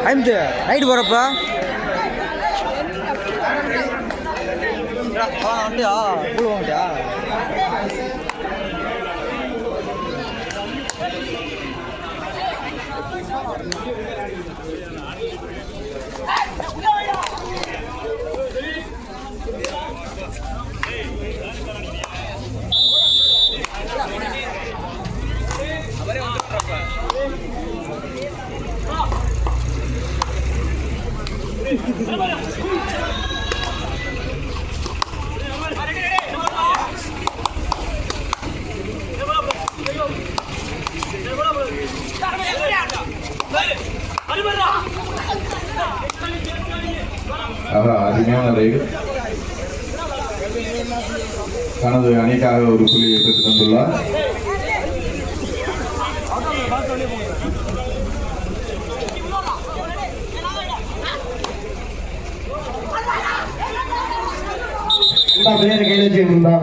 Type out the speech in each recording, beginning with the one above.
ஐம்பது ரைடு போகிறப்பா வந்துட்டியா கூழ் வாங்கிட்டியா அருமையான ரைடு தனது அணிக்காக ஒரு புள்ளியை பெற்றுத் தந்துள்ளார். கையில் வச்சுருந்தா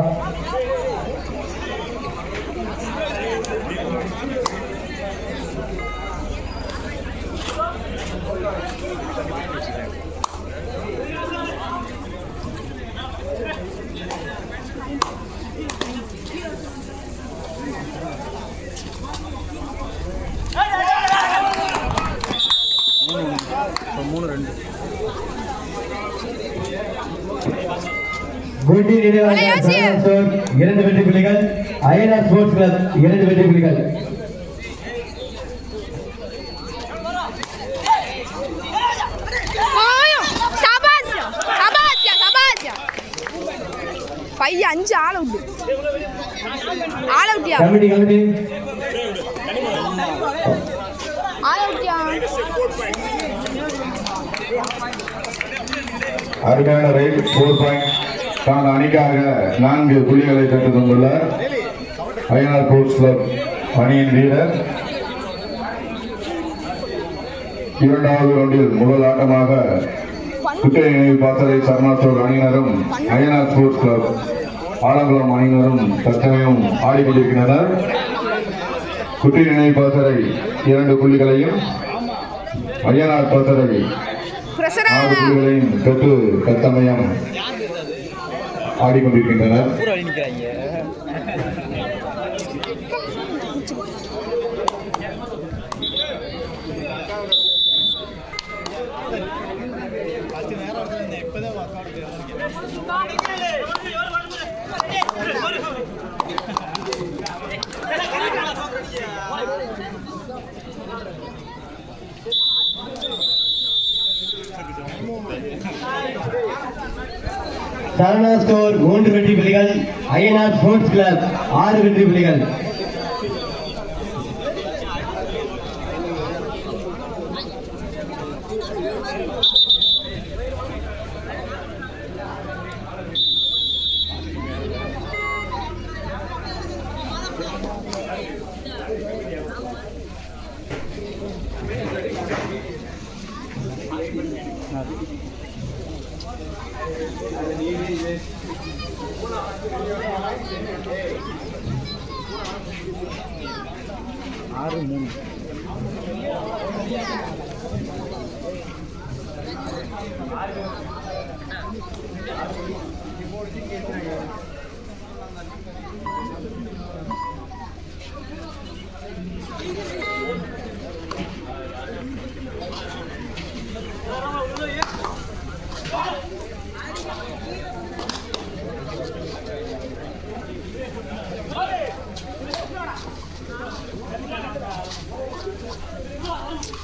இரண்டு வெற்றி புள்ளிகள். அயனார் ஸ்போர்ட்ஸ் கிளப் இரண்டு வெற்றி புள்ளிகள். அஞ்சு ஆள் அவுட் அருமையான ரைட் 4 பாயிண்ட் தனது அணிக்காக 4 புள்ளிகளை பெற்றுத் தந்துள்ளார் அய்யனார் ஸ்போர்ட்ஸ் கிளப் அணியின் வீரர். இரண்டாவது ரவுண்டில் முதல் ஆட்டமாக குட்டை நினைவு பாசறை சரணாஸ்டோர் அணியினரும் அய்யனார் ஸ்போர்ட்ஸ் கிளப் ஆலங்குளம் அணியினரும் தற்சமயம் ஆடிக்கொண்டிருக்கின்றனர். குட்டை நினைவு பாசறை 2 புள்ளிகளையும் அய்யனார் பாசறை 6 புள்ளிகளையும் பெற்று தற்சமயம் ஆடிக்கொண்டிருக்கின்றனர். சரணா ஸ்டோர் 3 வெற்றி புள்ளிகள். அய்யனார் ஸ்போர்ட்ஸ் கிளப் 6 வெற்றி புள்ளிகள்.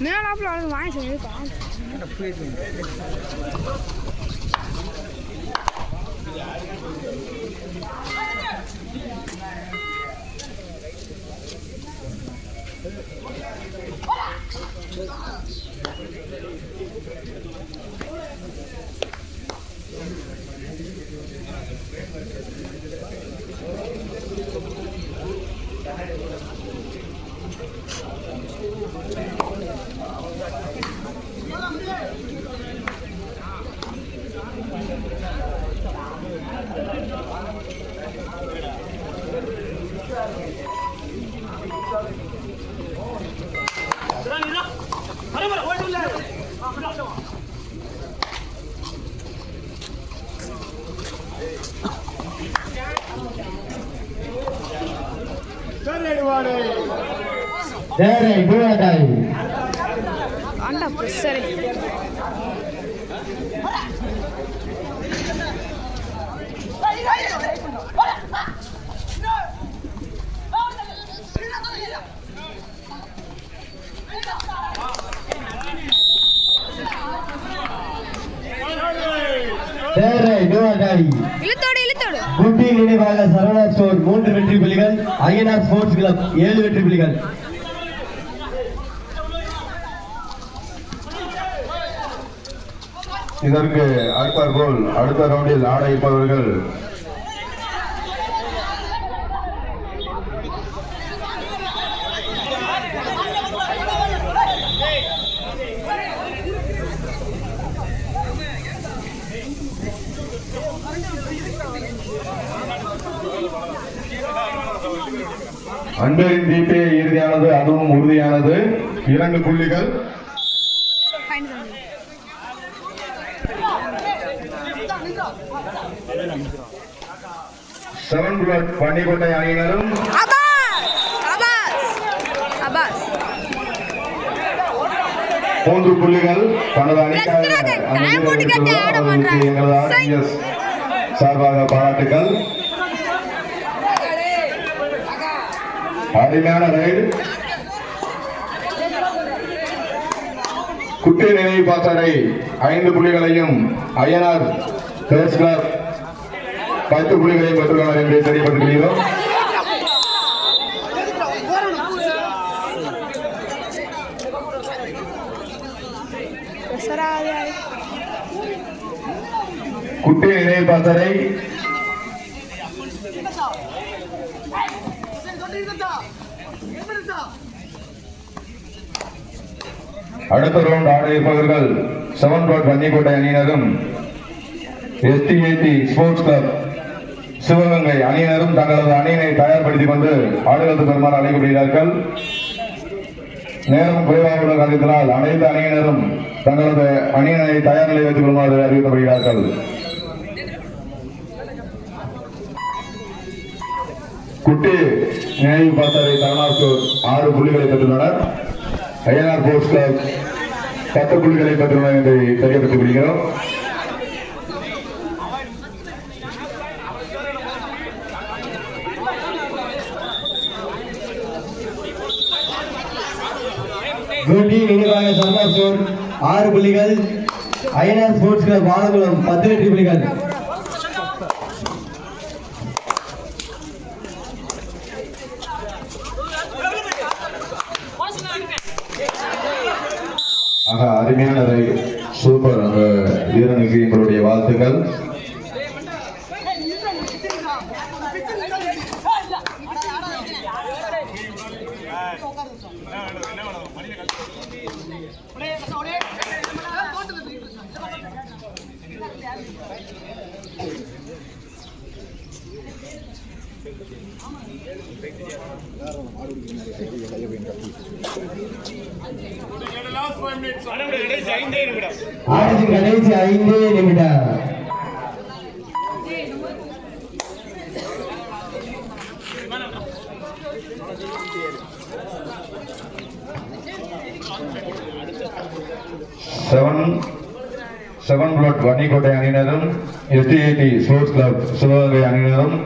மேலாப்புல அவனுக்கு வாங்கி சொல்லி ஆண்டா பிரஷர் இழுத்தோடு இழுத்தோடு குட்டி நினைவாக சரவணா ஸ்டோர் 3 வெற்றி புள்ளிகள், ஐஎன்ஆர் ஸ்போர்ட்ஸ் கிளப் 7 வெற்றி புள்ளிகள். இதற்கு அடுத்தாற்போல் அடுத்த ரவுண்டில் ஆட இருப்பவர்கள் அன்பரின் தீபே இறுதியானது, அதுவும் உறுதியானது. 2 புள்ளிகள். செவன் பிளாட் பன்னிக்கோட்டை அணியினரும் 3 புள்ளிகள் தனது அணிக்காக சார்பாக பாராட்டுகள். அருமையான ரைடு. குட்டி நினைவு பாசறை 5 புள்ளிகளையும் ஐஎன்ஆர் ஸ்போர்ட்ஸ் கிளப் 10 புள்ளிகளையும் பெற்றுள்ளனர் என்று தெரியப்பட்டுள்ளோம். குட்டி நினைவு பாசறை அடுத்த ரவுண்ட் ஆட இருப்பவர்கள் 7 பிளாட் பன்னிக்கோட்டை அணியினரும் எஸ்டிஏடி ஸ்போர்ட்ஸ் கிளப் சிவகங்கை அணியினரும் தங்களது அணியினை தயார்படுத்திக் கொண்டு ஆடுகளத்துக்கு வருமாறு அழைக்கப்படுகிறார்கள். நேரம் குறைவாக உள்ள காரணத்தினால் அனைத்து அணியினரும் தங்களது அணியினை தயார் நிலை வைத்துக் கொள்ளுமாறு அறிவிக்கப்படுகிறார்கள். குட்டி நினைவு பாசறை தலனாஸ்டோர் 6 புள்ளிகளை பெற்றுள்ளனர். ஐஎன்ஆர் ஸ்போர்ட்ஸ் கிளப் 10 புள்ளிகளை பெற்றுள்ளனர் என்று தெரியப்படுத்திக் கொள்கிறோம். குட்டி நினைவாக சரவணா ஸ்டோர் 6 புள்ளிகள், ஐஎன்ஆர் ஸ்போர்ட்ஸ் கிளப் வாழகுளம் 10 வெற்றி புள்ளிகள். அருமையான சூப்பர். அந்த வீரனுக்கு எங்களுடைய வாழ்த்துக்கள். ஆட்டத்தின் கடைசி 5 நிமிடம். செவன் பிளாட் பன்னிக்கோட்டை அணியினரும் எஸ்டிஏடி ஸ்போர்ட்ஸ் கிளப் சிவகங்கை அணியினரும்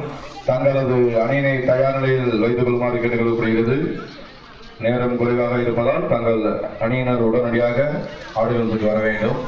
தங்களது அணியினை தயார் நிலையில் வைத்துக் கொள்ளுமாறு கேட்டுக்கொள்ளப்படுகிறது. நேரம் குறைவாக இருப்பதால் தங்கள் அணியினர் உடனடியாக ஆடுகளத்துக்கு வர வேண்டும்.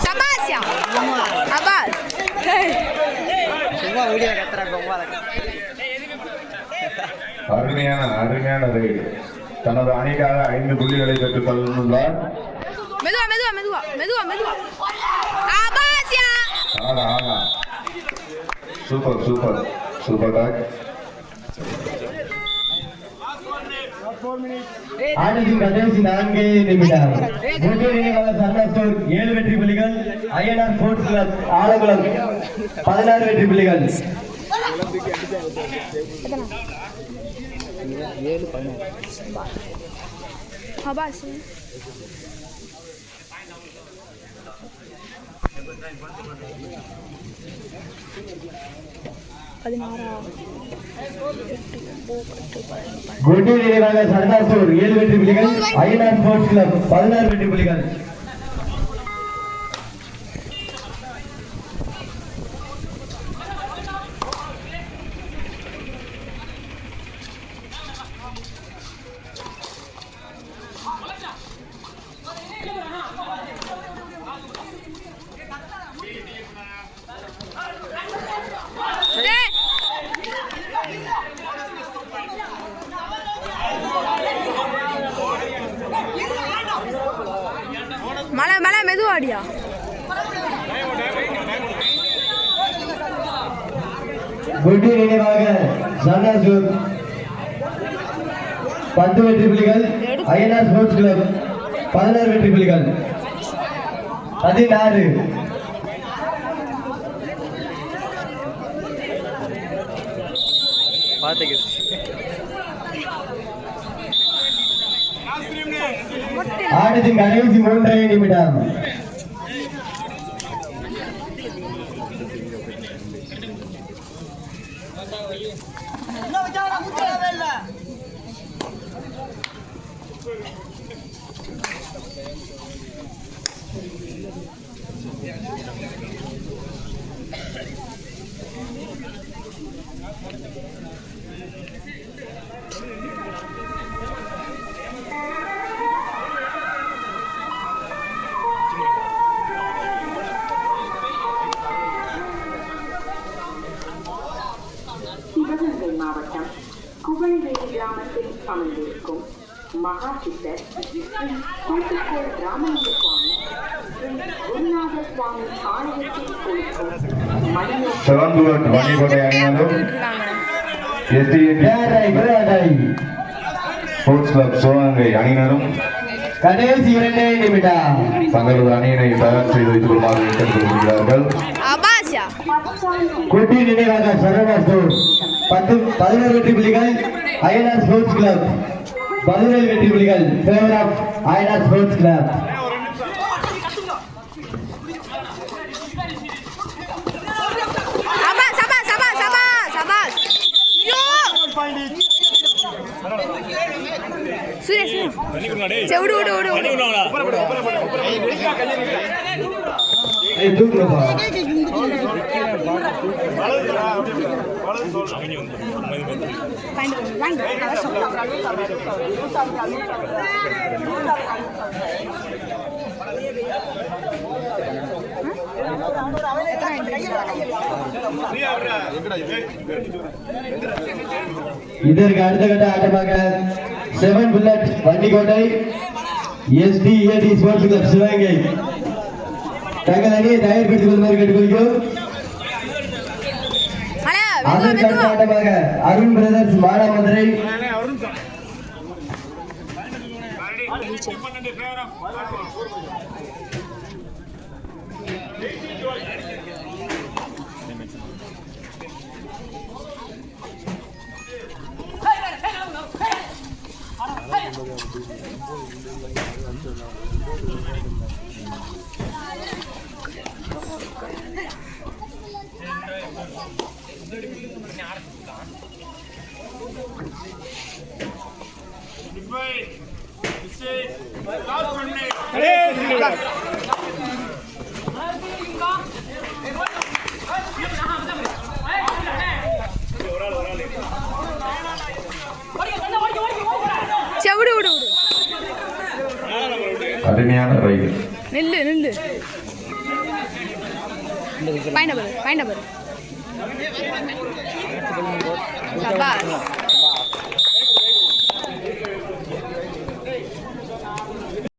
Sabasya. Abad. சும்மா வீடியோ கத்துறா பொம்மால. அருமையான ரைடு. தனது அணிக்காக 5 புள்ளிகளை பெற்றுக் கொண்டுள்ளார். மெதுவா. Abasya. ஆனா சூப்பர் டாக். ஆட்டத்தின் கடைசி 4 நிமிடம். முதல் நினைவாக சரணா ஸ்டோர் 7 வெற்றி புள்ளிகள், ஐஎன்ஆர் ஸ்போர்ட்ஸ் கிளப் ஆலங்குளம் 16 வெற்றி புள்ளிகள். 7-16. Abasya. குண்டு நினைவாக சரணா ஸ்டோர் 7 வெற்றி புள்ளிகள், ஐஎன்ஆர் ஸ்போர்ட்ஸ் கிளப் 16 வெற்றி புள்ளிகள். மலை மெதுவாடியா. குண்டு நினைவாக சரணா ஸ்டோர் 10 வெற்றி புள்ளிகள், ஐஎன்ஆர் ஸ்போர்ட்ஸ் கிளப் 16 வெற்றி புள்ளிகள். 16 பாத்துக்கு. ஆட்டத்தின் கடைசி 3 நிமிடம். சிவகங்கை மாவட்டம் குவள்வேலி கிராமத்தில் அமைந்திருக்கும் மகா சித்தர் ஸ்ரீ கோட்டுக்கோள் ராமலிங்க சுவாமி, ஸ்ரீ குருநாத சுவாமி ஆலயத்தில் கொடுக்கும் செவந்தூர் வன்னிக்கோட்டை அணியினரும் ஸ்போர்ட்ஸ் கிளப் சிவகங்கை அணியினரும் கடைசி 2 நிமிடம். தங்களது அணியினை தயார் செய்து வைத்துக் கொள்ளுமாறு கேட்டுக்கொள்கிறார்கள். Abasya. குட்டி நினைவாக சரணா ஸ்டோர் 11 வெற்றி புள்ளிகள், ஐஎன்ஆர் ஸ்போர்ட்ஸ் கிளப் 17 வெற்றி புள்ளிகள். Favour of INR sports club. Sabas. Yo. Suresh. Vidu. ஏய் தூக்குறப்பா. இதற்கு அடுத்த கட்ட ஆட்டமாக 7 bullet Vandikottai SDAT sports club Sivaganga தங்கள் அணியை தயார்படுத்திக் கொள்ளுமாறு கேட்டுக்கொள்கிறோம். அதற்கு அடுத்த ஆட்டமாக அருண் பிரதர்ஸ் மானாமதுரை செவிடு விடு விடு அருமையான ரைடு. நில்லு நில்லு பாயிண்ட் பாரு சபாஸ்